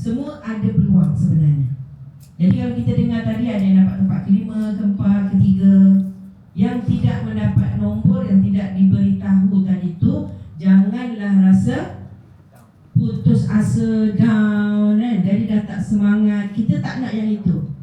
Semua ada peluang sebenarnya. Jadi kalau kita dengar tadi ada yang dapat tempat kelima, keempat, ketiga, yang tidak mendapat nombor, yang tidak diberitahu tadi tu, janganlah rasa putus asa, down kan? Jadi dah tak semangat. Kita tak nak yang itu.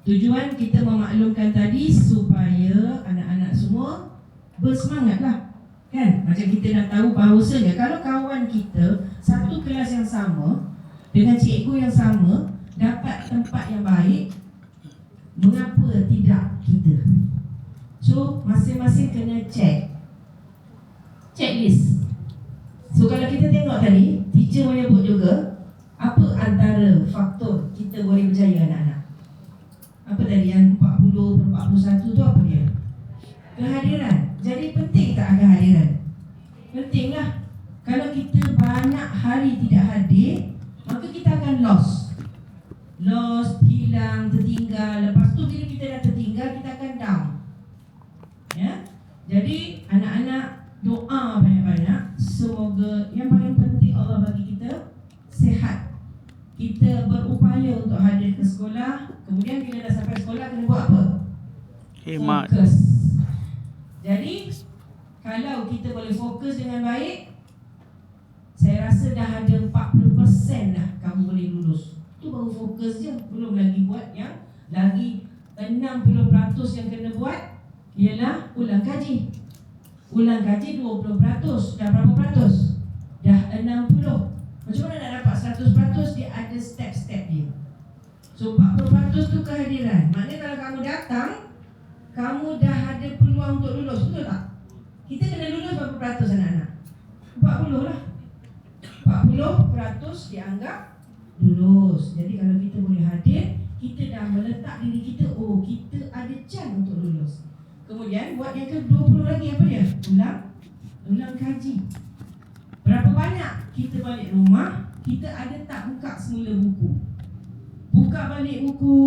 Tujuan kita memaklumkan tadi supaya anak-anak semua bersemangatlah. Kan? Macam kita dah tahu bahawasanya kalau kawan kita satu kelas yang sama dengan cikgu yang sama dapat tempat yang baik, mengapa tidak kita? So masing-masing kena checklist. So kalau kita tengok tadi, teacher menyebut juga apa antara faktor kita boleh berjaya anak-anak. Apa tadi yang 40 per 41 tu apa dia? Kehadiran. Jadi penting tak kehadiran? Pentinglah. Kalau kita banyak hari tidak hadir, maka kita akan lost, hilang, tertinggal. Lepas tu bila kita dah tertinggal, kita akan down. Ya. Jadi anak-anak doa banyak-banyak. Semoga yang paling penting Allah bagi kita sihat. Kita berupaya untuk hadir ke sekolah. Kemudian bila dah sampai sekolah kena buat apa? Hemat. Fokus. Jadi kalau kita boleh fokus dengan baik, saya rasa dah ada 40% dah kamu boleh lulus. Tu baru fokus je. Belum lagi buat yang lagi 60% yang kena buat ialah ulang kaji. Ulang kaji 20%. Dah berapa peratus? Dah 60. Macam mana nak dapat 100%? Dia ada step-step dia. So 40% tu kehadiran. Maknanya kalau kamu datang, kamu dah ada peluang untuk lulus. Betul tak? Kita kena lulus berapa peratus anak-anak? 40 lah. 40% dianggap lulus. Jadi kalau kita boleh hadir, kita dah meletak diri kita, oh kita ada chance untuk lulus. Kemudian buat yang ke-20 lagi apa dia? Ulang kaji. Berapa banyak kita balik rumah, kita ada tak buka semula buku? Buka balik buku,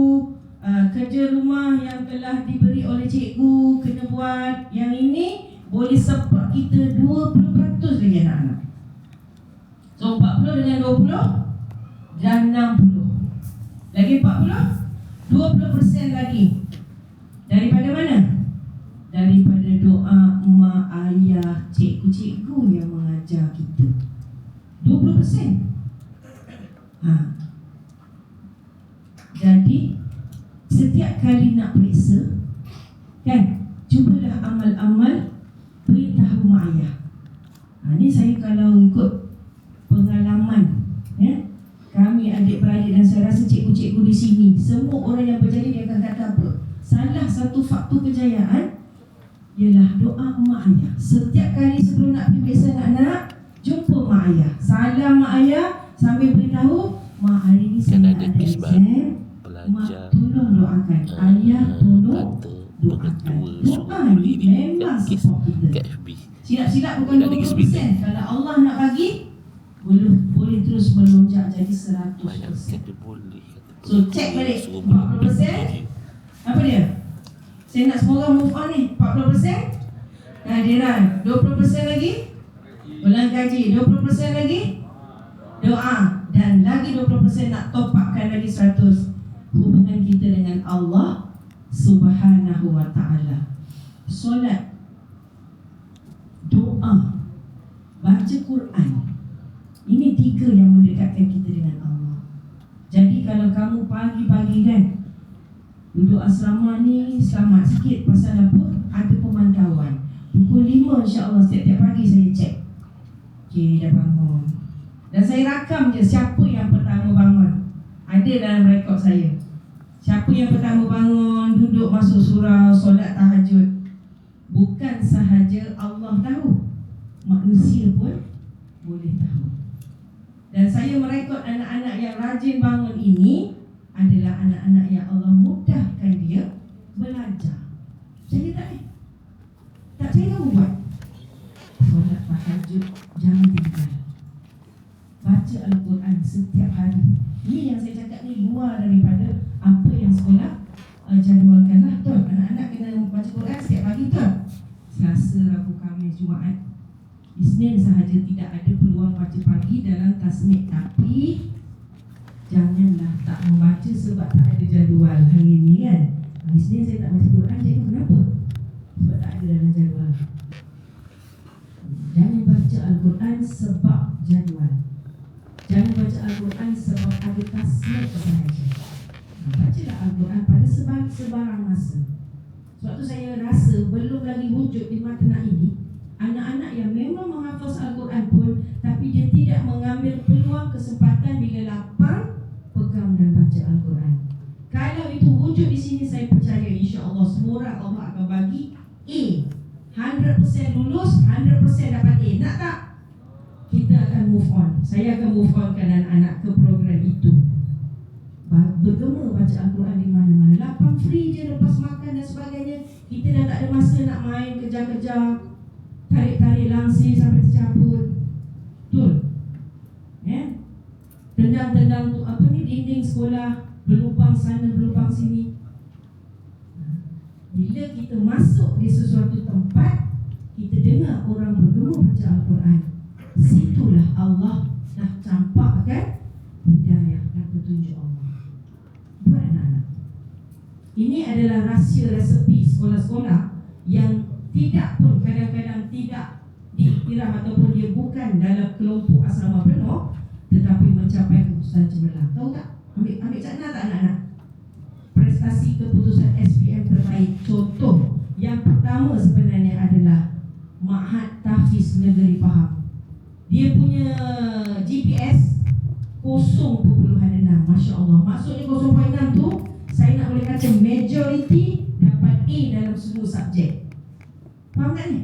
kerja rumah yang telah diberi oleh cikgu kena buat. Yang ini boleh support kita 20% lagi anak-anak. So 40 dengan 20 dah 60. Lagi 40, 20% lagi. Daripada mana? Daripada doa mak ayah, cikgu-cikgu yang mengajar kita. 20%. Jadi setiap kali nak periksa, kan, cubalah amal-amal beritahu mak ayah. Ni saya kalau ikut pengalaman, ya, kami adik-beradik dan saya rasa cikgu-cikgu di sini, semua orang yang berjaya dia akan kata apa? Salah satu faktor kejayaan ialah doa mak ayah. Setiap kali sebelum nak pergi periksa anak-anak, jumpa mak ayah, salam mak ayah sambil beritahu, mak hari ni saya ada exam, mak tolong doakan, ayah tolong doakan. Doa ni memang support kita. Silap-silap bukan 20%. Kalau Allah nak bagi, boleh terus melonjak jadi 100%. So check balik 40%. Apa dia? Saya nak semua orang move on ni. 40% kehadiran, 20% lagi ulang kaji, 20% lagi doa, dan lagi 20% nak top upkan lagi 100 hubungan kita dengan Allah Subhanahu wa ta'ala. Solat, doa, baca Quran. Ini 3 yang mendekatkan kita dengan Allah. Jadi kalau kamu pagi-pagi kan duduk asrama ni, selamat sikit pasal apa? Ada pemantauan. Pukul 5 insya-Allah setiap pagi saya cek. Okey, dah bangun. Dan saya rakam je siapa yang pertama bangun. Ada dalam rekod saya. Siapa yang pertama bangun, duduk masuk surau, solat tahajud. Bukan sahaja Allah tahu, manusia pun boleh tahu. Dan saya merekod anak-anak yang rajin bangun ini adalah anak-anak yang Allah mudahkan dia belajar. Jadi tak saya kamu buat solat tahajud, jangan tinggal. Baca Al-Quran setiap hari. Ini yang saya cakap ni luar daripada apa yang sekolah jadualkan lah. Betul, anak-anak kena baca Quran setiap pagi, betul? Selasa, Rabu, Khamis, Jumaat, Isnin sahaja tidak ada peluang baca pagi dalam tasmid. Tapi janganlah tak membaca sebab tak ada jadual hari ni kan. Hari Isnin saya tak baca Quran, cikgu kenapa? Sebab tak ada dalam jadual. Jangan baca Al-Quran sebab jadual. Jangan baca Al-Quran sebab ada tasmid sahaja. Bacalah Al-Quran pada sebarang masa. Sebab tu saya rasa belum lagi wujud di mata nak ini anak-anak yang memang menghafaz Al-Quran pun, tapi dia tidak mengambil peluang kesempatan bila lapang, pegang dan baca Al-Quran. Kalau itu wujud di sini, saya percaya insya-Allah semua orang Allah akan bagi A. 100% lulus, 100% dapat A. Nak tak? Kita akan move on. Saya akan move on kan anak-anak ke program itu. Bergema baca Al-Quran di mana-mana. Lapang free je lepas makan dan sebagainya. Kita dah tak ada masa nak main kejar-kejar, tarik-tarik langsir sampai tercabut. Betul? Ya? Tendang-tendang tu apa ni, dinding sekolah, berlubang sana, berlubang sini. Bila kita masuk di sesuatu tempat, kita dengar orang bergema baca Al-Quran, situlah Allah dah campakkan hidayah dan petunjuk Allah buat anak-anak. Ini adalah rahsia resepi sekolah-sekolah yang tidak pun kadang-kadang tidak diiktiraf ataupun dia bukan dalam kelompok asrama penuh, tetapi mencapai keputusan cemerlang. Tahu tak? Ambil cakna tak anak-anak? Prestasi keputusan SPM terbaik. Contoh yang pertama sebenarnya adalah Ma'had Tahfiz Negeri Pahang. Dia punya GPS 0.6. Masya Allah. Maksudnya 0.6 tu, saya nak boleh kata majority dapat A dalam semua subjek. Faham tak ni?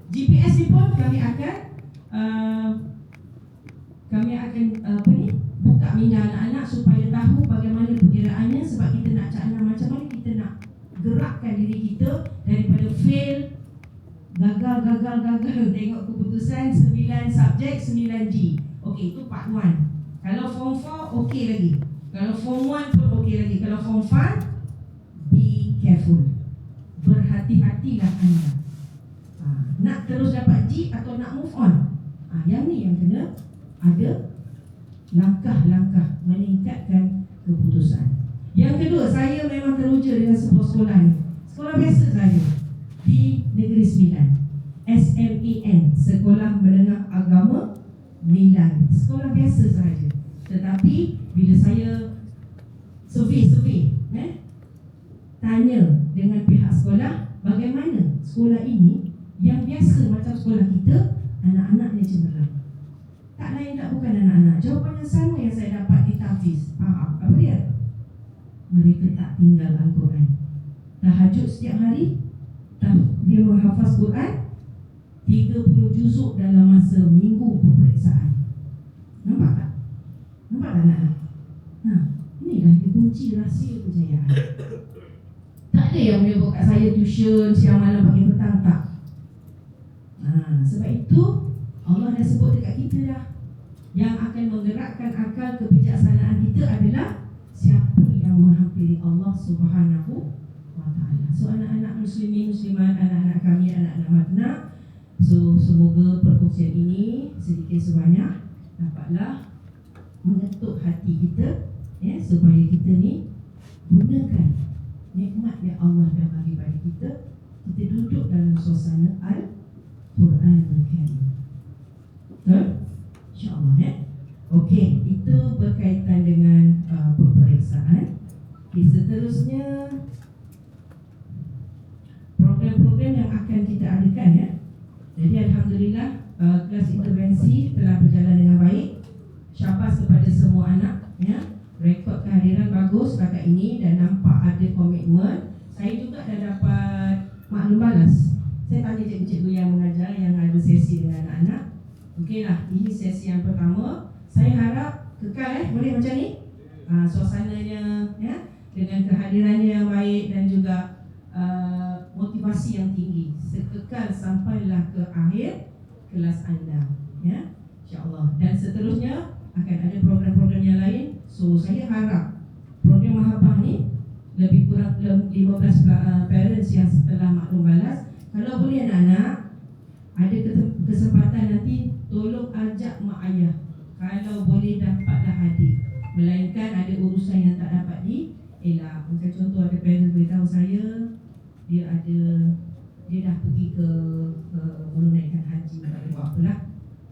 GPS ni pun kami akan apa ni, buka minda anak-anak supaya tahu bagaimana perkiraannya, sebab kita nak cakap macam mana kita nak gerakkan diri kita daripada fail, gagal tengok keputusan 9 subjek 9G. Okey, itu part 1. Kalau form 4 okey lagi. Kalau form 1 pun okey lagi. Kalau form 5, be careful. Berhati-hatilah anda. Nak terus dapat G atau nak move on. Yang ni yang kena ada langkah-langkah meningkatkan keputusan. Yang kedua, saya memang teruja dengan sebuah sekolah ni. Sekolah biasa saja di Negeri Sembilan, SMEN, Sekolah Menengah Agama Nilai. Sekolah biasa saja. Tetapi bila saya survey tanya dengan pihak sekolah, bagaimana sekolah ini yang biasa macam sekolah kita, anak-anaknya cemerlang. Tak lain tak bukan anak-anak. Jawapan yang sama yang saya dapat di Tahfiz. Faham? Apa dia? Mereka tak tinggal Al-Quran. Tahajud setiap hari. Dia menghafaz Quran 30 juzuk dalam masa minggu peperiksaan. Nampak tak? Nampak tak anak-anak? Inilah dia kunci rahsia kejayaan. Tak ada yang boleh buat kat saya tuition siang malam pagi petang, tak. Sebab itu Allah dah sebut dekat kita dah, yang akan menggerakkan akal kebijaksanaan kita adalah siapa yang menghampiri Allah Subhanahu wa ta'ala. So anak-anak muslimin, muslimat, anak-anak kami, anak-anak Madinah, so semoga perkongsian ini sedikit sebanyak dapatlah mengetuk hati kita, ya, supaya kita ni gunakan nikmat yang Allah dah bagi pada kita. Kita duduk dalam suasana Al-Quran Al-Karim. Betul? InsyaAllah, ya. Okey, itu berkaitan dengan peperiksaan. Seterusnya program-program yang akan kita adakan, ya. Jadi alhamdulillah kelas intervensi telah berjalan dengan baik. Syabas kepada semua anak, ya. Rekod kehadiran bagus setakat ini dan nampak ada komitmen. Saya juga dah dapat maklum balas. Saya tanya cikgu-cikgu yang mengajar yang ada sesi dengan anak-anak. Okeylah, ini sesi yang pertama. Saya harap kekal, boleh macam ni? Suasananya, ya, dengan kehadirannya yang baik dan juga motivasi yang tinggi. Sekekal sampailah ke akhir kelas anda, ya, insya-Allah. Dan seterusnya akan ada program-program yang lain. So saya harap program Mahabbah ni lebih kurang 15 parents yang setelah maklum balas, kalau boleh anak-anak ada kesempatan nanti tolong ajak mak ayah, kalau boleh dapatlah hadir Melainkan ada urusan yang tak dapat dielak. Macam contoh ada parents beritahu saya dia dah pergi ke menunaikan haji, tak ada buat apalah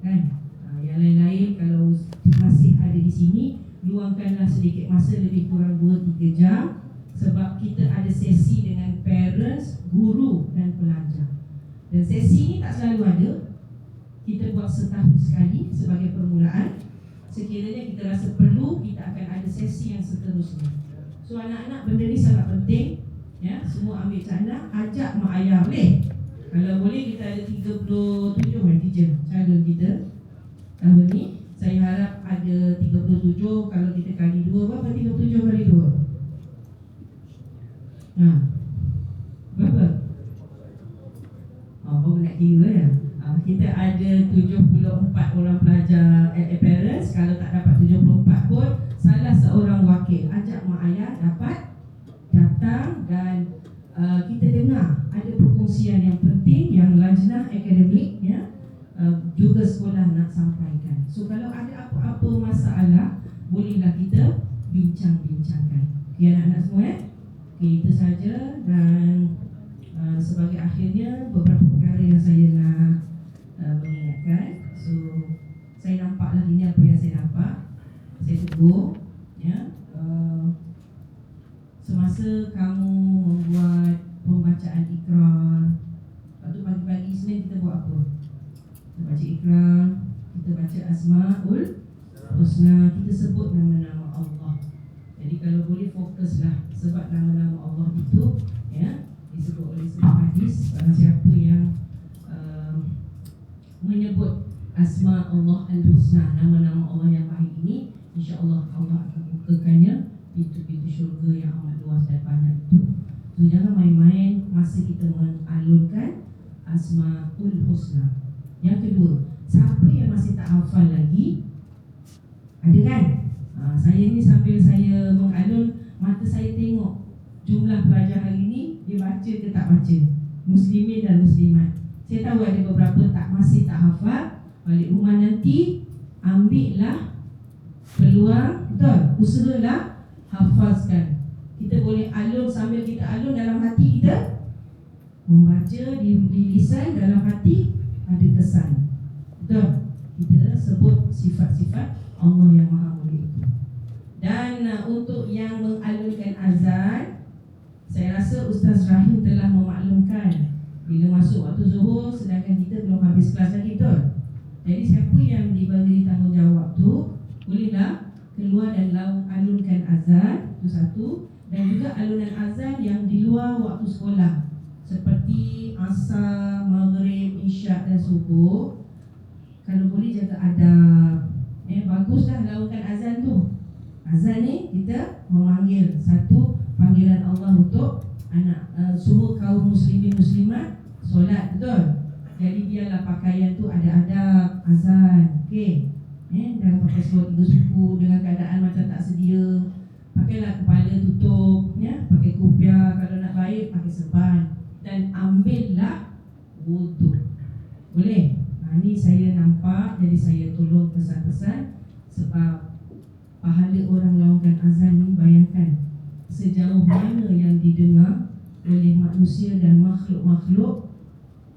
kan. Yang lain-lain kalau masih ada di sini, luangkanlah sedikit masa lebih kurang 2-3 jam, sebab kita ada sesi dengan parents, guru dan pelajar. Dan sesi ni tak selalu ada, kita buat setahun sekali sebagai permulaan. Sekiranya kita rasa perlu, kita akan ada sesi yang seterusnya. So anak-anak, benda ni sangat penting ya. Semua ambil cakna, ajak mak ayah boleh. Kalau boleh kita ada 37 kan teacher calon kita tahun ni. Saya harap ada 37. Kalau kita kali 2, berapa 37 kali 2? Berapa? Baru nak kira ya. Kita ada 74 orang pelajar parents. Kalau tak dapat 74 pun, salah seorang wakil. Ajak mak ayah dapat datang dan kita dengar ada perkongsian yang penting yang lajnah akademik ya, juga sekolah nak sampaikan. So kalau ada apa-apa masalah, bolehlah kita bincang-bincangkan. Okay, anak-anak semua ya? Okay, itu saja. Dan sebagai akhirnya, beberapa perkara yang saya nak mengingatkan. So saya nampaklah ini apa yang saya nampak. Saya tegur ya, semasa kamu membuat pembacaan ikrar. Lepas tu pagi-pagi Isnin kita buat apa? Kita baca ikrar, kita baca Asmaul Husna, kita sebut nama-nama Allah. Jadi kalau boleh fokuslah, sebab nama-nama Allah itu ya, disebut oleh sebuah hadis, barang siapa yang menyebut Asma Allah Al-Husna, nama-nama Allah yang baik ini, insya-Allah Allah akan bukakannya pintu-pintu syurga yang amat luas dan banyak itu. So jangan main-main masa kita mengalunkan Asmaul Husna. Yang kedua, siapa yang masih tak hafal lagi? Ada kan? Saya ni sambil saya mengalun, mata saya tengok jumlah pelajar hari ni, dia baca ke tak baca, muslimin dan muslimat. Saya tahu ada beberapa masih tak hafal. Balik rumah nanti, ambillah peluang, betul, usahalah hafazkan. Kita boleh alun, sambil kita alun dalam hati kita membaca di lisan, dalam hati ada kesan. Betul? Kita sebut sifat-sifat Allah yang Maha Mulia itu. Dan untuk yang mengalunkan azan, saya rasa Ustaz Rahim telah memaklumkan bila masuk waktu zuhur, sedangkan kita belum habis kelas lagi, betul? Jadi siapa yang diberi tanggungjawab tu, bolehlah keluar dan alunkan azan, itu satu. Dan juga alunan azan yang di luar waktu sekolah, seperti asar, maghrib, isyak dan subuh. Kalau boleh jaga adab. Baguslah lakukan azan tu. Azan ni kita memanggil satu panggilan Allah untuk anak semua kaum muslimin muslimat solat, betul? Jadi biarlah pakaian tu ada adab azan, okey. Dan pakai seluar 3 suku dengan keadaan macam tak sedia. Pakailah kepala tutup ya, pakai kopiah, kalau nak baik pakai serban, dan ambillah wuduk. Boleh? Ini saya nampak, jadi saya tolong pesan-pesan. Sebab pahala orang lakukan azan ni, bayangkan sejauh mana yang didengar oleh manusia dan makhluk-makhluk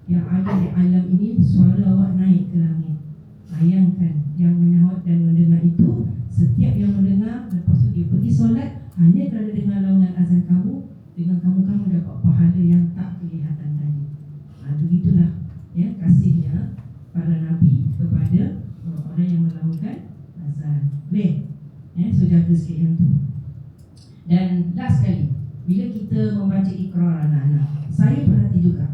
yang ada di alam ini. Suara awak naik ke langit. Bayangkan yang menyahut dan mendengar itu. Setiap yang mendengar, lepas tu dia pergi solat, hanya kerana dengar laungan azan kamu, dengan kamu dapat pahala yang tak kelihatan tadi. Begitulah ya kasihnya para Nabi kepada orang yang melakukan azan. Boleh? So jaga sikit yang tu. Dan last sekali, bila kita membaca ikrar anak-anak, saya perhati juga,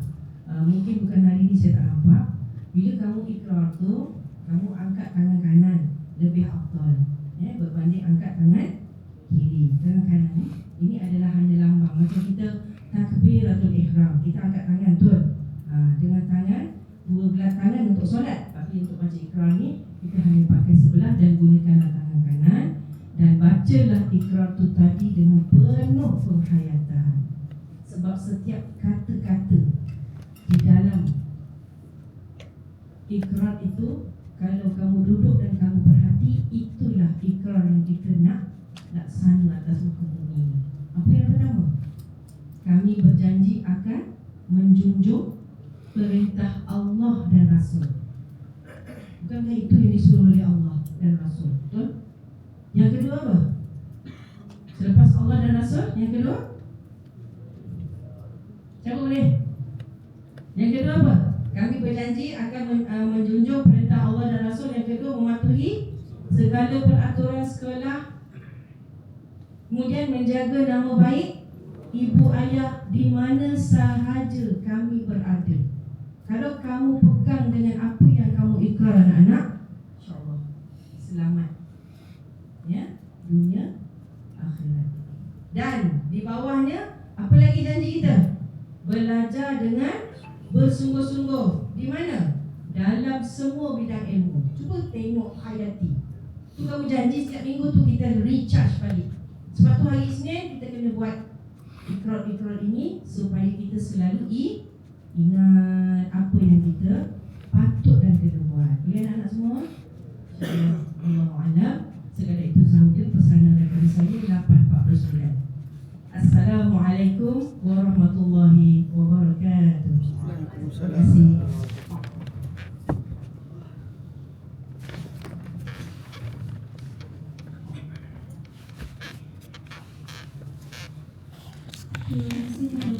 mungkin bukan hari ni saya tak nampak, bila kamu ikrar tu, kamu angkat tangan kanan lebih afdal berbanding angkat tangan kiri. Tangan kanan ini adalah hanya lambang. Macam kita takbiratul ihram, kita angkat tangan tu dengan tangan, dua belah tangan untuk solat. Tapi untuk baca ikrar ni, kita hanya pakai sebelah dan gunakanlah tangan kanan. Dan bacalah ikrar tu tadi dengan penuh penghayatan. Sebab setiap kata-kata di dalam ikrar itu, kalau kamu duduk dan kamu perhati, itulah ikrar yang kita nak laksana atas muka bumi ini. Apa yang pertama? Kami berjanji akan menjunjung perintah Allah dan Rasul. Bukankah itu yang disuruh oleh Allah dan Rasul? Betul? Yang kedua apa? Selepas Allah dan Rasul, yang kedua? Siapa boleh? Yang kedua apa? Kami berjanji akan menjunjung perintah Allah dan Rasul. Yang kedua, mematuhi segala peraturan sekolah, kemudian menjaga nama baik ibu ayah di mana sahaja kami berada. Kalau kamu pegang dengan apa yang kamu ikrar anak-anak, insya-Allah selamat, ya, dunia akhirat. Dan di bawahnya, apa lagi janji kita? Belajar dengan bersungguh-sungguh. Di mana? Dalam semua bidang ilmu. Cuba tengok hayati. Tu kamu janji setiap minggu tu kita recharge balik. Sebab tu hari Isnin kita kena buat ikrar-ikrar ini supaya kita selalu ingat apa yang kita patut dan kena buat. Boleh anak-anak semua? Allahu'alam. Sekadar itu sahaja pesanan daripada saya 8:49. Assalamualaikum warahmatullahi wabarakatuh. Terima kasih. Terima kasih.